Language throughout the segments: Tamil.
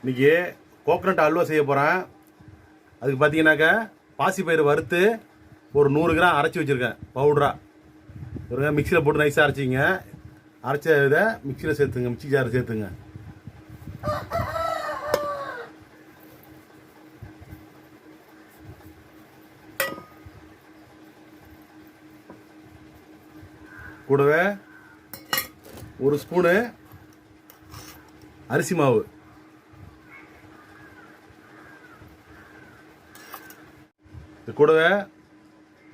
இன்றைக்கி கோகனட் அல்வா செய்ய போகிறேன். அதுக்கு பார்த்தீங்கன்னாக்கா பாசிப்பயிறு வறுத்து ஒரு 100 கிராம் அரைச்சி வச்சுருக்கேன் பவுடராக. ஒரு மிக்சியில் போட்டு நைஸாக அரைச்சிங்க. அரைச்ச இதை மிக்சியில் சேர்த்துங்க, மிக்சி ஜாரை சேர்த்துங்க. கூடவே ஒரு ஸ்பூனு அரிசி மாவு, கூடவே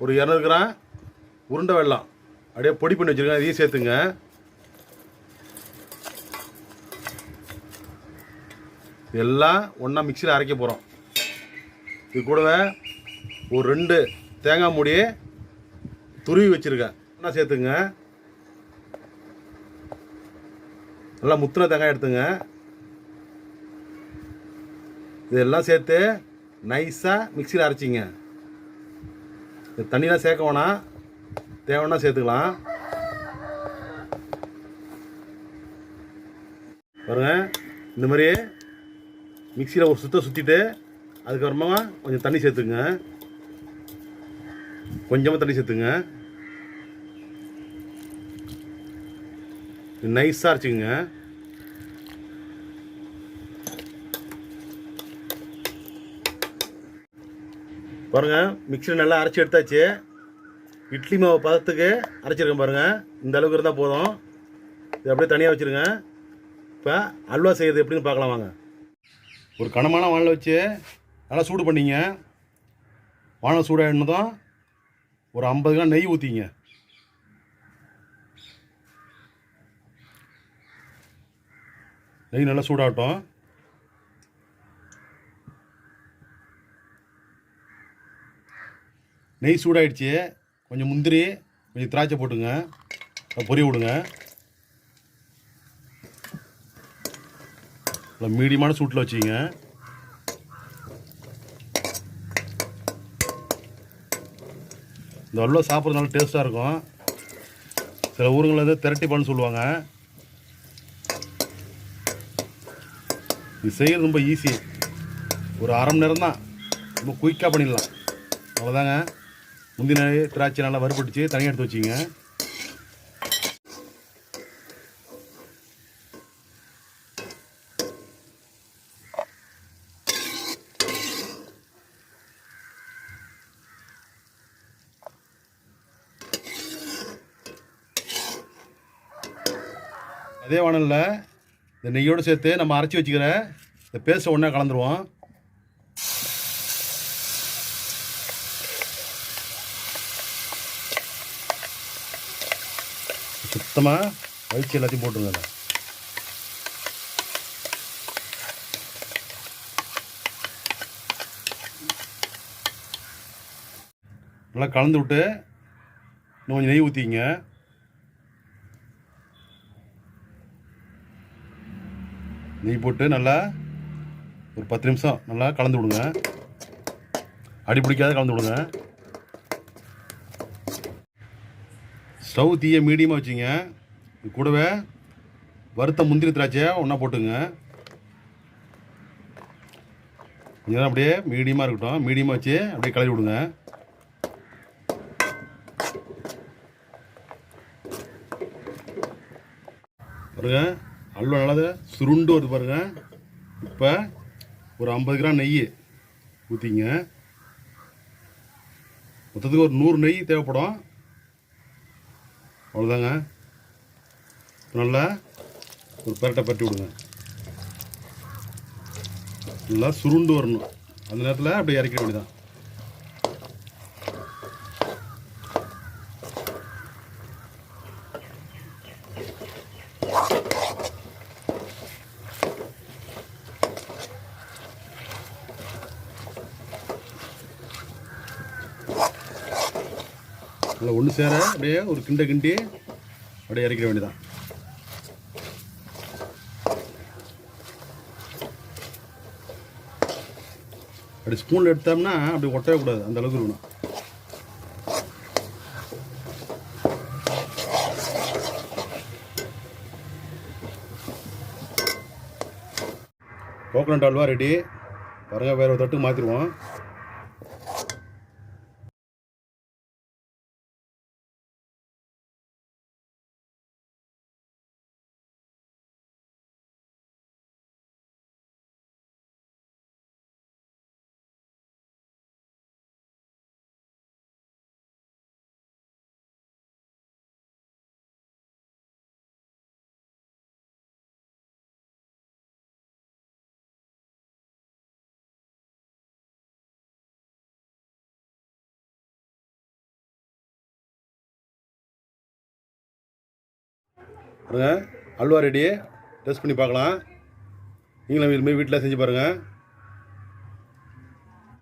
ஒரு 200 கிராம் உருண்டை வெல்லம் அப்படியே பொடி பண்ணி வச்சுருக்கேன், இதையும் சேர்த்துங்க. இதெல்லாம் ஒன்றா மிக்சியில் அரைக்க போகிறோம். இது கூடவே ஒரு 2 தேங்காய் மூடி துருவி வச்சுருக்கேன், ஒன்றா சேர்த்துங்க. நல்லா முத்தின தேங்காய் எடுத்துங்க. இதெல்லாம் சேர்த்து நைஸாக மிக்சியில் அரைச்சிங்க. தண்ணிலாம் சேர்க்க வேணாம், தேவைன்னா சேர்த்துக்கலாம். பாருங்க, இந்த மாதிரி மிக்சியில் ஒரு சுற்றிட்டு அதுக்கப்புறமா கொஞ்சம் தண்ணி சேர்த்துங்க, கொஞ்சமாக தண்ணி சேர்த்துங்க. நைஸாக அரைச்சிங்க. பாருங்கள், மிக்சியில் நல்லா அரைச்சி எடுத்தாச்சு. இட்லி மாவு பதத்துக்கு அரைச்சிருக்கேன் பாருங்கள். இந்த அளவுக்கு இருந்தால் போதும். இது அப்படியே தனியாக வச்சுருங்க. இப்போ அல்வா செய்கிறது எப்படின்னு பார்க்கலாம் வாங்க. ஒரு கனமான வானல் வச்சு நல்லா சூடு பண்ணிங்க. வானல் சூடாகினதும் ஒரு 50 கிராம் நெய் ஊற்றிங்க. நெய் நல்லா சூடாகட்டும். நெய் சூடாகிடுச்சு. கொஞ்சம் முந்திரி, கொஞ்சம் திராட்சை போட்டுங்க, பொரிய விடுங்க. மீடியமான சூட்டில் வச்சுங்க. இந்த அல்வா சாப்பிட்றது நல்லா டேஸ்ட்டாக இருக்கும். சில ஊருங்களில் வந்து திரட்டி பால்னு சொல்லுவாங்க. இது செய்கிறது ரொம்ப ஈஸி. ஒரு அரை மணி நேரம் தான், ரொம்ப குயிக்காக பண்ணிடலாம். அவ்வளோதாங்க. முந்தின திராட்சை நல்லா வறுபட்டுச்சு, தனியாக எடுத்து வச்சிங்க. அதே வானலில் இந்த நெய்யோடு சேர்த்து நம்ம அரைச்சி வச்சுக்கிற இந்த பேஸ்ட்டை ஒன்றா கலந்துருவோம். சுத்தமாக வலிச்சு எல்லாத்தையும் போட்டுருங்க. நல்லா கலந்து விட்டு இன்னும் கொஞ்சம் நெய் ஊற்றிங்க. நெய் போட்டு நல்லா ஒரு 10 நிமிஷம் நல்லா கலந்து விடுங்க. அடி பிடிக்காத கலந்து விடுங்க. ஸ்டவ் தீயை மீடியமாக வச்சுங்க. இது கூடவே வறுத்த முந்திரி திராட்சையை ஒன்றா போட்டுங்க. இதெல்லாம் அப்படியே மீடியமாக இருக்கட்டும். மீடியமாக வச்சு அப்படியே கலரி விடுங்க. பாருங்க, அல்வா நல்லா சுருண்டு வருது பாருங்க. இப்போ ஒரு 50 கிராம் நெய் ஊற்றிங்க. மொத்தத்துக்கு ஒரு 100 நெய் தேவைப்படும். அவ்வளோதாங்க. நல்லா ஒரு பரட்டை பரட்டி விடுங்க. நல்லா சுருண்டு வரணும். அந்த நேரத்தில் அப்படியே இறக்கிட வேண்டியதான். நல்லா ஒன்று சேர அப்படியே ஒரு கிண்டி அப்படியே இறக்கிட வேண்டியதான். அப்படி ஸ்பூனில் எடுத்தோம்னா அப்படி ஒட்டவே கூடாது, அந்த அளவுக்கு இருக்கணும். Coconut halwa ready. பாருங்கள், வேறு ஒரு தட்டுக்கு மாற்றிடுவோம். பாருங்கள், அல்வா ரெடி. டெஸ்ட் பண்ணி பார்க்கலாம். நீங்களும் இதுமாரி வீட்டில் செஞ்சு பாருங்கள்.